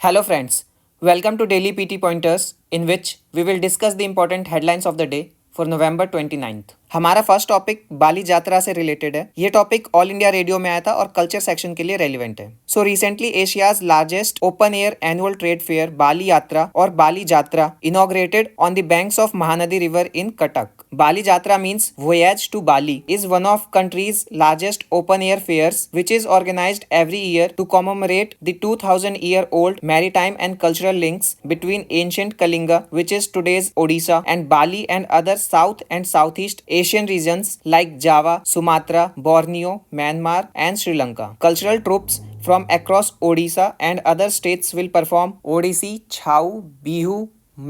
Hello, friends. Welcome to Daily PT Pointers, in which we will discuss the important headlines of the day for November 29th. हमारा first topic बाली यात्रा से related है। ये topic all India radio में आया था और culture section के लिए रेलिवेंट है। So recently Asia's largest open air annual trade fair Bali Jatra और Bali Jatra inaugurated on the banks of Mahanadi river in Cuttack. Bali Jatra means voyage to Bali is one of country's largest open air fairs which is organized every year to commemorate the 2000-year-old maritime and cultural links between ancient Kalinga, which is today's Odisha, and Bali and other South and Southeast Asian regions like Java, Sumatra, Borneo, Myanmar and Sri Lanka. Cultural troupes from across Odisha and other states will perform Odissi, Chhau, Bihu,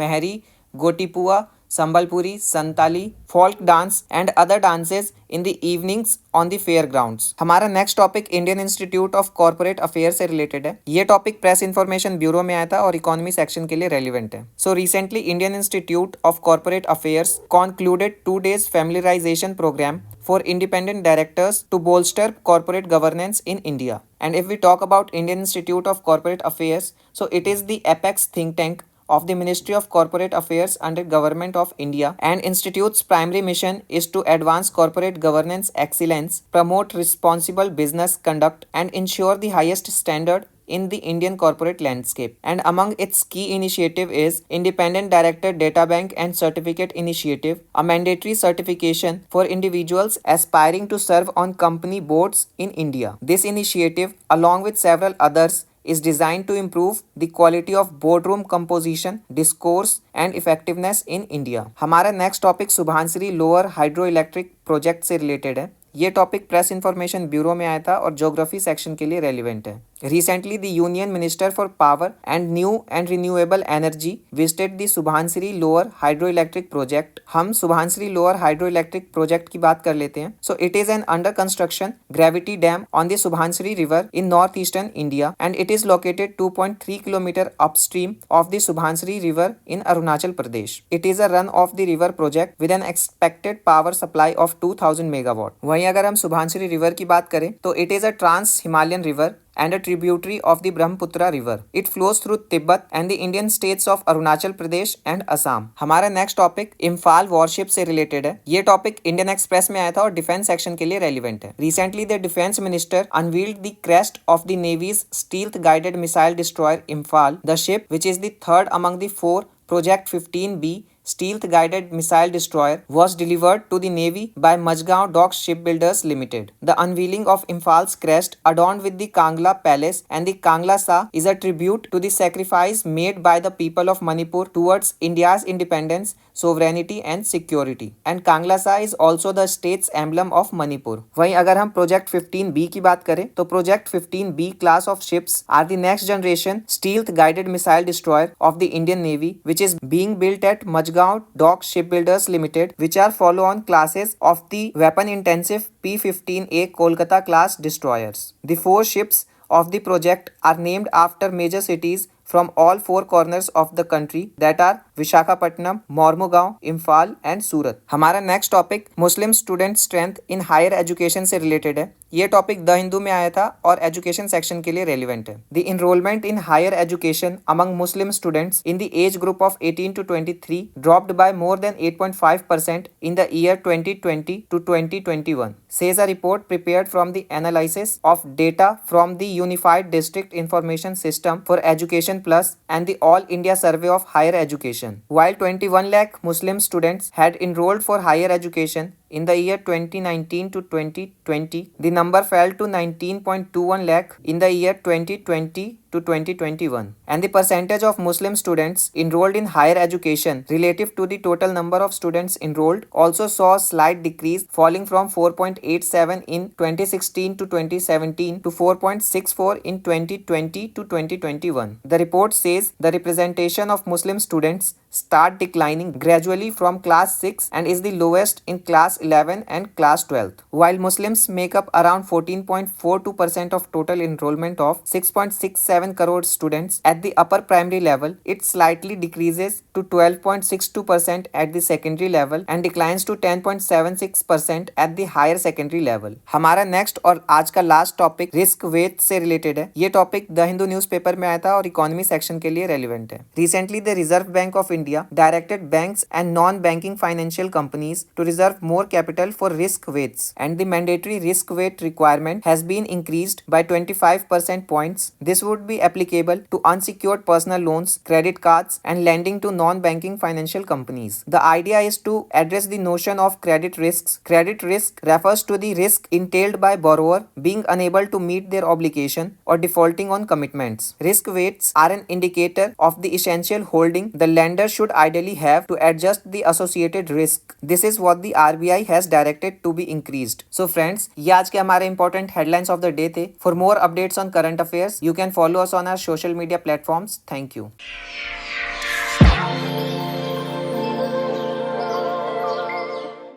Mehri, Gotipua, Sambalpuri, Santali, folk dance and other dances in the evenings on the fairgrounds. हमारा next topic Indian institute of corporate affair से related है। ये topic press information bureau में आया था और economy section के लिए रेलिवेंट है। So recently Indian institute of corporate affairs concluded 2 days familiarization program for independent directors to bolster corporate governance in India. And if we talk about Indian Institute of Corporate Affairs, so it is the apex think tank of the Ministry of Corporate Affairs under Government of India, and institute's primary mission is to advance corporate governance excellence, promote responsible business conduct and ensure the highest standard in the Indian corporate landscape. And among its key initiative is Independent Director Data Bank and Certificate Initiative, a mandatory certification for individuals aspiring to serve on company boards in India. This initiative, along with several others, is designed to improve the quality of boardroom composition, discourse and effectiveness in India. हमारा next topic Subansiri lower hydro electric project से related है। ये topic press information bureau में आया था और geography section के लिए रेलिवेंट है। Recently, the Union Minister for Power and New and Renewable Energy visited the Subansiri lower hydroelectric project. हम सुभानश्री लोअर हाइड्रोइलेक्ट्रिक प्रोजेक्ट की बात कर लेते हैं। So it is an under construction gravity dam on the Subhansiri River in northeastern India and it is located 2.3 km upstream of the Subhansiri River in Arunachal Pradesh. It is a run of the river project with an expected power supply of 2000 megawatt. वहीं अगर हम Subansiri river की बात करें तो it is a trans Himalayan river and a tributary of the Brahmaputra River. It flows through Tibet and the Indian states of Arunachal Pradesh and Assam. हमारा next topic Imphal worship से related है। ये topic Indian express में आया था और defence section के लिए रेलिवेंट है। Recently the defence minister unveiled the crest of the navy's stealth guided missile destroyer Imphal. The ship which is the third among the 4 Project 15B stealth guided missile destroyer was delivered to the Navy by Majgaon Docks Shipbuilders Limited. The unveiling of Imphaal's crest adorned with the Kangla Palace and the Kangla Sa is a tribute to the sacrifice made by the people of Manipur towards India's independence, sovereignty and security. And Kangla Sa is also the state's emblem of Manipur. वहीं अगर हम project 15B की बात करें तो project 15B class of ships are the next generation stealth guided missile destroyer of the Indian Navy which is being built at Majgaon Docks Shipbuilders Limited, which are follow-on classes of the weapon-intensive P-15A Kolkata class destroyers. The 4 ships of the project are named after major cities from all 4 corners of the country that are Visakhapatnam, Mormugao, Imphal and Surat. हमारा next topic Muslim student strength in higher education से related है। ये topic the Hindu में आया था और education section के लिए रेलिवेंट है। The enrolment in higher education among Muslim students in the age group of 18 to 23 dropped by more than 8.5% in the year 2020 to 2021, says a report prepared from the analysis of data from the Unified District Information System for Education Plus and the All India Survey of Higher Education. While 21 lakh Muslim students had enrolled for higher education in the year 2019 to 2020, the number fell to 19.21 lakh in the year 2020 to 2021. And the percentage of Muslim students enrolled in higher education relative to the total number of students enrolled also saw a slight decrease, falling from 4.87 in 2016 to 2017 to 4.64 in 2020 to 2021. The report says the representation of Muslim students start declining gradually from class 6 and is the lowest in class 11 and class 12th. While Muslims make up around 14.42% of total enrollment of 6.67 1.7 crore students at the upper primary level, it slightly decreases to 12.62% at the secondary level and declines to 10.76% at the higher secondary level. हमारा next और आज का last topic risk wait से related है। ये topic the Hindu newspaper में आया था और इकोनॉमी सेक्शन के लिए रेलिवेंट है। Recently the Reserve Bank of India directed banks and non banking financial companies to reserve more capital for risk weights, and the mandatory risk weight requirement has been increased by 25% points. This would be applicable to unsecured personal loans, credit cards, and lending to non-banking financial companies. The idea is to address the notion of credit risks. Credit risk refers to the risk entailed by borrower being unable to meet their obligation or defaulting on commitments. Risk weights are an indicator of the essential holding the lender should ideally have to adjust the associated risk. This is what the RBI has directed to be increased. So friends, ये आज के हमारे important headlines of the day थे. For more updates on current affairs, you can follow us on our social media platforms. Thank you.